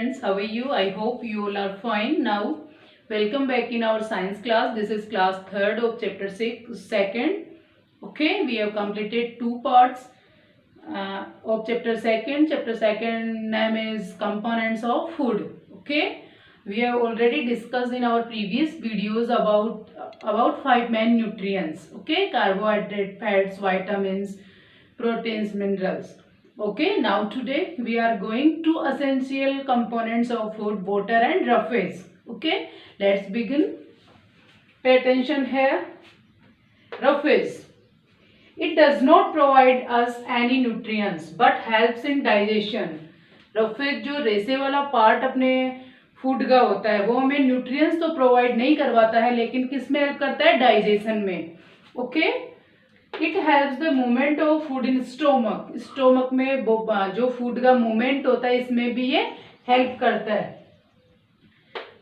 friends, how are you? I hope you all are fine. Now, welcome back in our science class. This is class 3rd of chapter 6, 2nd. Okay, we have completed 2 parts of chapter 2nd. Chapter 2nd name is components of food. Okay, we have already discussed in our previous videos about 5 main nutrients. Okay, carbohydrate, fats, vitamins, proteins, minerals. Okay, now today we are going to essential components of food, water and roughage. Okay, let's begin. Pay attention here. Roughage. It does not provide us any nutrients but helps in digestion. roughage जो रेसे वाला part अपने food का होता है वो हमें nutrients तो प्रोवाइड नहीं करवाता है, लेकिन किस में हेल्प करता है? डाइजेशन में. Okay, it helps the movement of food in stomach. Stomach में जो फूड का मूवमेंट होता है इसमें भी ये हेल्प करता है.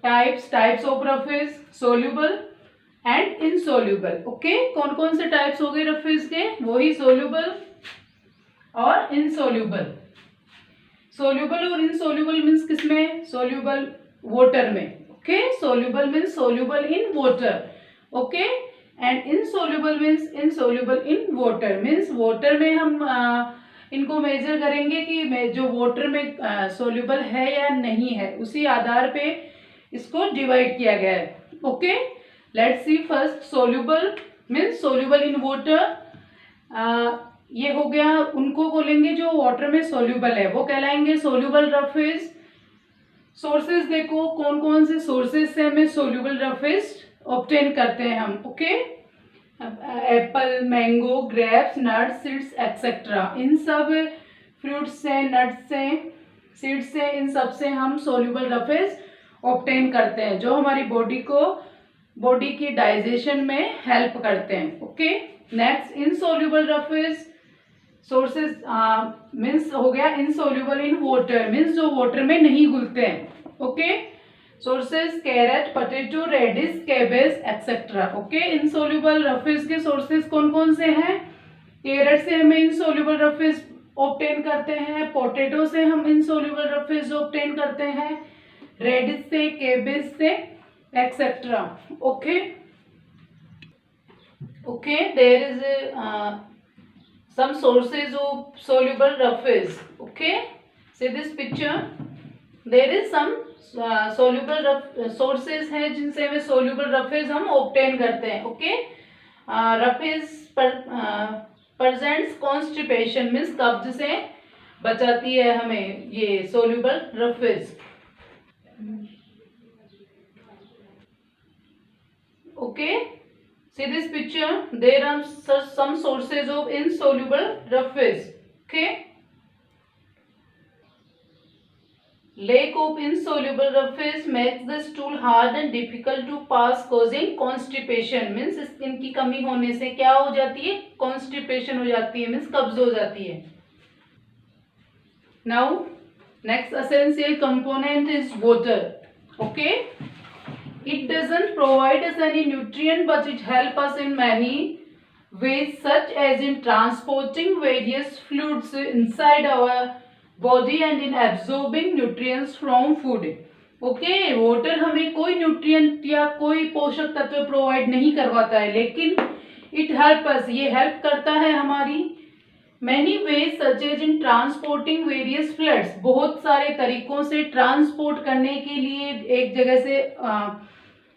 Types of roughage: soluble and insoluble. Okay, कौन कौन से टाइप्स हो गए रफेज के? वही सोल्यूबल और इनसोल्यूबल. सोल्यूबल और इनसोल्यूबल मीन्स किसमें? सोल्यूबल वाटर में. Okay, soluble means soluble in water. Okay, and insoluble means insoluble in water. Means water में हम इनको मेजर करेंगे कि जो वाटर में सोल्यूबल है या नहीं है, उसी आधार पे इसको डिवाइड किया गया है. Okay, let's see first. Soluble means soluble in water. ये हो गया, उनको बोलेंगे जो वाटर में सोल्यूबल है वो कहलाएंगे सोल्यूबल रफेज. सोर्सेज देखो कौन कौन से सोर्सेज से हमें सोल्यूबल रफेज ऑब्टेन करते हैं हम. Okay, apple, mango, grapes, nuts, seeds etcetera. इन सब फ्रूट्स से, नट्स से, सीड्स से, इन सब से हम सोल्यूबल रफेज ऑब्टेन करते हैं जो हमारी बॉडी की डाइजेशन में हेल्प करते हैं. Okay, next insoluble roughage sources means हो गया इनसोल्यूबल इन वाटर, मीन्स जो वाटर में नहीं घुलते हैं. Okay, sources carrot, potato, radish, cabbage etcetera. Okay, insoluble roughage के सोर्सेज कौन कौन से हैं? कैरेट से हमें इनसोल्यूबल रफेज ऑब्टेन करते हैं, पोटैटो से हम इनसोल्यूबल रफेज ऑब्टेन करते हैं, रेडिश से, कैबेज से etcetera. Okay, okay, there is some sources of soluble roughage. Okay, see this picture, there is some soluble sources है जिनसे हमें soluble roughage हम obtain करते हैं. Okay, roughage presents constipation means कब्ज से बचाती है हमें ये soluble roughage. Okay, see this picture, there are some sources of insoluble roughage. Okay, lack of insoluble roughage makes the stool hard and difficult to pass, causing constipation. means इनकी कमी होने से क्या हो जाती है? constipation हो जाती है, means कब्ज हो जाती है. Now next essential component is water. Okay, it doesn't provide us any nutrient but it helps us in many ways, such as in transporting various fluids inside our body and in absorbing nutrients from food. Okay, water हमें कोई nutrient या कोई पोषक तत्व provide नहीं करवाता है, लेकिन it helps us, ये हेल्प करता है हमारी many ways, such as in transporting various fluids. बहुत सारे तरीकों से ट्रांसपोर्ट करने के लिए, एक जगह से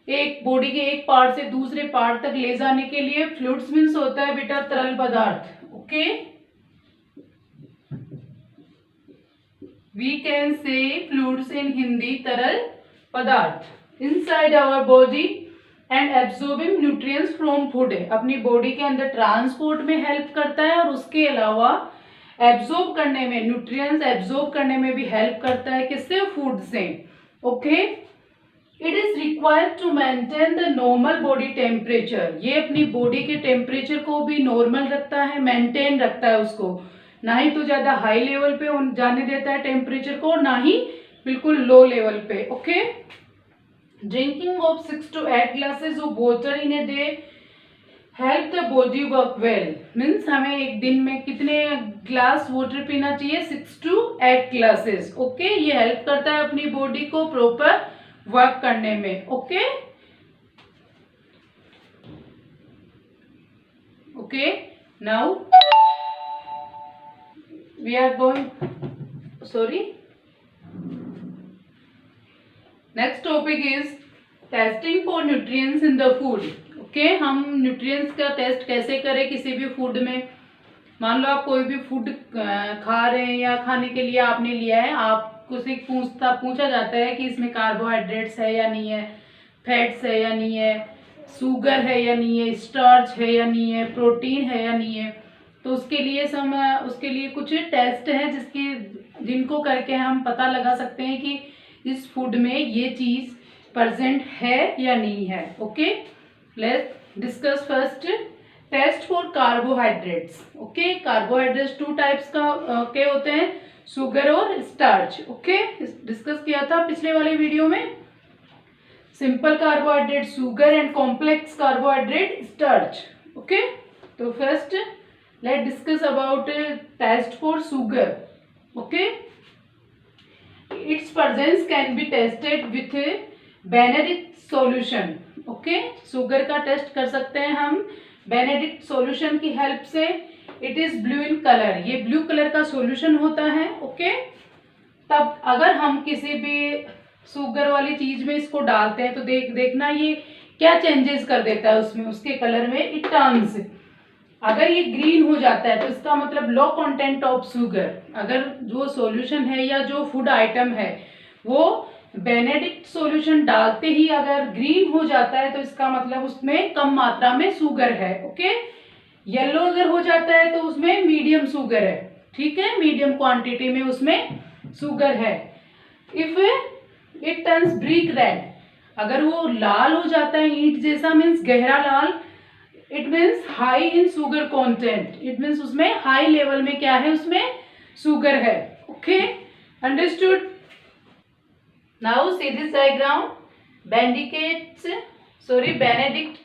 एक बॉडी के एक पार्ट से दूसरे पार्ट तक ले जाने के लिए. फ्लूइड्स मीन्स होता है बेटा तरल पदार्थ. Okay, we can say fluids in Hindi तरल पदार्थ. Inside our body and absorbing nutrients from food. अपनी बॉडी के अंदर ट्रांसपोर्ट में हेल्प करता है और उसके अलावा एब्जॉर्ब करने में, न्यूट्रिएंट्स एब्जॉर्ब करने में भी हेल्प करता है. किससे? फूड से. Okay, it is required to maintain the normal body temperature. ये अपनी बॉडी के टेम्परेचर को भी नॉर्मल रखता है, मेंटेन रखता है उसको. ना ही तो ज्यादा हाई लेवल पे जाने देता है टेम्परेचर को, ना ही बिल्कुल लो लेवल पे. Okay, drinking of 6 to 8 glasses of water in a day help the body work well means हमें एक दिन में कितने ग्लास वाटर पीना चाहिए, 6 to 8 ग्लासेस। ओके, ये हेल्प करता है अपनी बॉडी को प्रॉपर वर्क करने में। Okay okay, now we are going, sorry, next topic is testing for nutrients in the food. Okay, हम न्यूट्रिएंट्स का टेस्ट कैसे करें किसी भी फूड में। मान लो आप कोई भी फूड खा रहे हैं या खाने के लिए आपने लिया है, आपको से पूछा जाता है कि इसमें कार्बोहाइड्रेट्स है या नहीं है, फैट्स है या नहीं है, शुगर है या नहीं है, स्टार्च है या नहीं है, प्रोटीन है या नहीं है। तो उसके लिए कुछ टेस्ट हैं जिनको करके हम पता लगा सकते हैं कि इस फूड में ये चीज़ प्रेजेंट है या नहीं है। Okay, let's discuss first test for carbohydrates. Okay, carbohydrates 2 types के होते हैं, शुगर और स्टार्च। ओके, डिस्कस किया था पिछले वाले वीडियो में। Simple carbohydrate sugar and complex carbohydrate starch. Okay, तो first let discuss about test for sugar. Okay, its presence can be tested with Benedict solution. Okay, sugar का test कर सकते हैं हम बेनेडिक्ट सॉल्यूशन की हेल्प से। It is blue in colour, ये blue colour का सॉल्यूशन होता है। ओके, तब अगर हम किसी भी शुगर वाली चीज में इसको डालते हैं तो देखना ये क्या चेंजेस कर देता है उसमें, उसके कलर में। इट टर्न्स, अगर ये ग्रीन हो जाता है तो इसका मतलब लो कंटेंट ऑफ शुगर। अगर जो सॉल्यूशन है या जो फूड आइटम है वो बेनेडिक्ट सॉल्यूशन डालते ही अगर ग्रीन हो जाता है तो इसका मतलब उसमें कम मात्रा में शुगर है। ओके, येलो अगर हो जाता है तो उसमें मीडियम शुगर है। ठीक है, मीडियम क्वांटिटी में उसमें शुगर है। If it turns brick red, अगर वो लाल हो जाता है ईंट जैसा, मीन्स गहरा लाल, it means high in sugar content. It means उसमें हाई लेवल में क्या है, उसमें शुगर है। Okay, understood. Now see this diagram, Benedict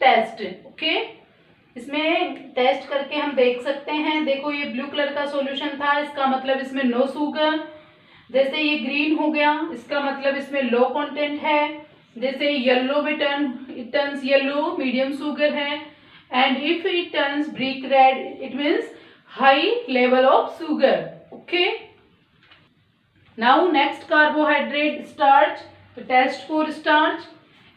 test. Okay, इसमें टेस्ट करके हम देख सकते हैं। देखो ये ब्लू कलर का सॉल्यूशन था, इसका मतलब इसमें नो शुगर। जैसे ये ग्रीन हो गया, इसका मतलब इसमें लो कंटेंट है। जैसे येलो में it turns yellow, medium sugar है। And if it turns brick red, it means high level of sugar. Okay. Now next carbohydrate, starch. The test for starch,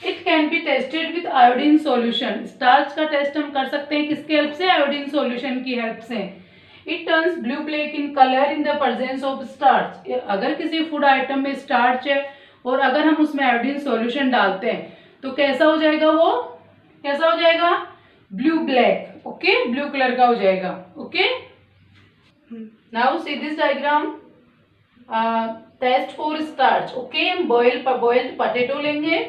it can be tested with iodine solution. Starch का test हम कर सकते हैं किसके help से, iodine solution की help से। It turns blue black in color in the presence of starch. अगर किसी फूड आइटम में स्टार्च है और अगर हम उसमें आयोडीन सॉल्यूशन डालते हैं तो कैसा हो जाएगा, वो कैसा हो जाएगा, blue black. Okay, blue colour का हो जाएगा। Okay, now see this diagram, test for starch. Okay, हम बॉइल्ड पोटैटो लेंगे,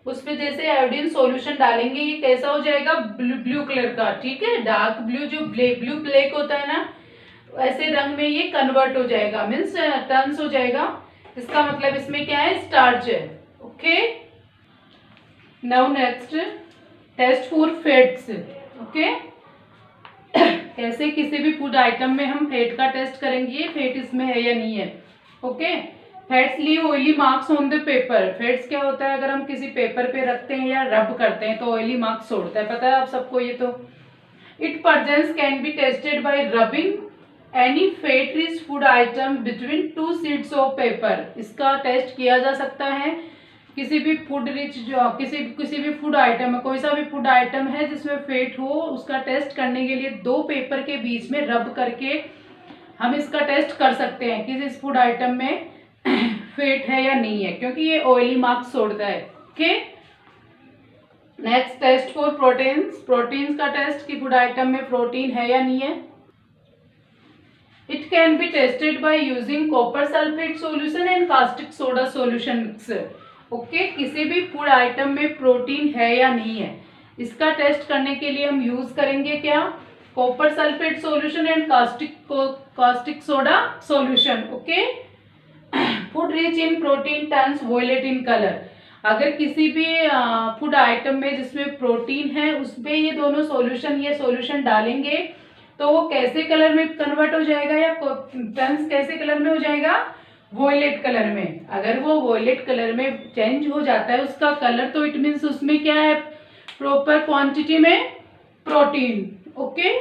उस पे जैसे आयोडीन सॉल्यूशन डालेंगे, ये कैसा हो जाएगा, ब्लू कलर का। ठीक है, डार्क ब्लू, जो ब्लू ब्लैक होता है ना, ऐसे रंग में ये कन्वर्ट हो जाएगा, मीन्स टर्न्स हो जाएगा। इसका मतलब इसमें क्या है, स्टार्च है। Okay, now next test for fats. Okay, कैसे किसी भी फूड आइटम में हम फैट का टेस्ट करेंगे, फैट इसमें है या नहीं है। Okay, fats leave oily marks on the paper. Fats क्या होता है, अगर हम किसी पेपर पे रखते हैं या रब करते हैं तो ऑयली मार्क्स छोड़ता है, पता है आप सबको ये तो। It presence can be tested bye rubbing any fat rich food item between 2 sheets of paper. इसका टेस्ट किया जा सकता है किसी भी फूड रिच, जो किसी भी फूड आइटम है, कोई सा भी फूड आइटम है जिसमें फैट हो, उसका टेस्ट करने के लिए 2 पेपर के बीच में रब करके हम इसका टेस्ट कर सकते हैं कि इस फूड आइटम में फैट है या नहीं है, क्योंकि ये ऑयली मार्क्स छोड़ता है। Okay, next test for proteins. Proteins का टेस्ट कि फूड आइटम में प्रोटीन है या नहीं है। It can be tested by using copper sulphate solution and caustic soda solution mixer. Okay, किसी भी फूड आइटम में प्रोटीन है या नहीं है, इसका टेस्ट करने के लिए हम यूज करेंगे क्या, copper sulphate solution and caustic soda solution. Okay, food rich in protein turns violet in colour. अगर किसी भी फूड आइटम में जिसमें प्रोटीन है उसमें ये दोनों सॉल्यूशन, ये सॉल्यूशन डालेंगे तो वो कैसे कलर में कन्वर्ट हो जाएगा, या फ्रेंड्स कैसे कलर में हो जाएगा, वॉयलेट कलर में। अगर वो वॉयलेट कलर में चेंज हो जाता है उसका कलर, तो इट मीन्स उसमें क्या है, प्रॉपर क्वांटिटी में protein. Okay,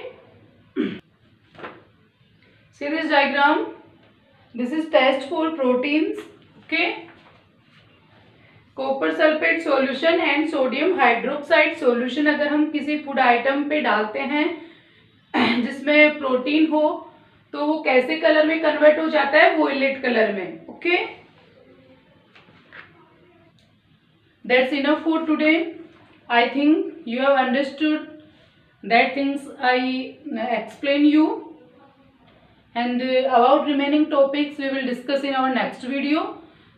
see this diagram, this is test for proteins. Okay, copper sulphate solution and sodium hydroxide solution अगर हम किसी फूड आइटम पे डालते हैं जिसमें प्रोटीन हो तो वो कैसे कलर में कन्वर्ट हो जाता है, वॉयलेट कलर में। Okay, that's enough for today. I think you have understood that things I explain you, and about remaining topics we will discuss in our next video.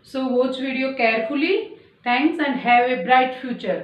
So watch video carefully. Thanks and have a bright future.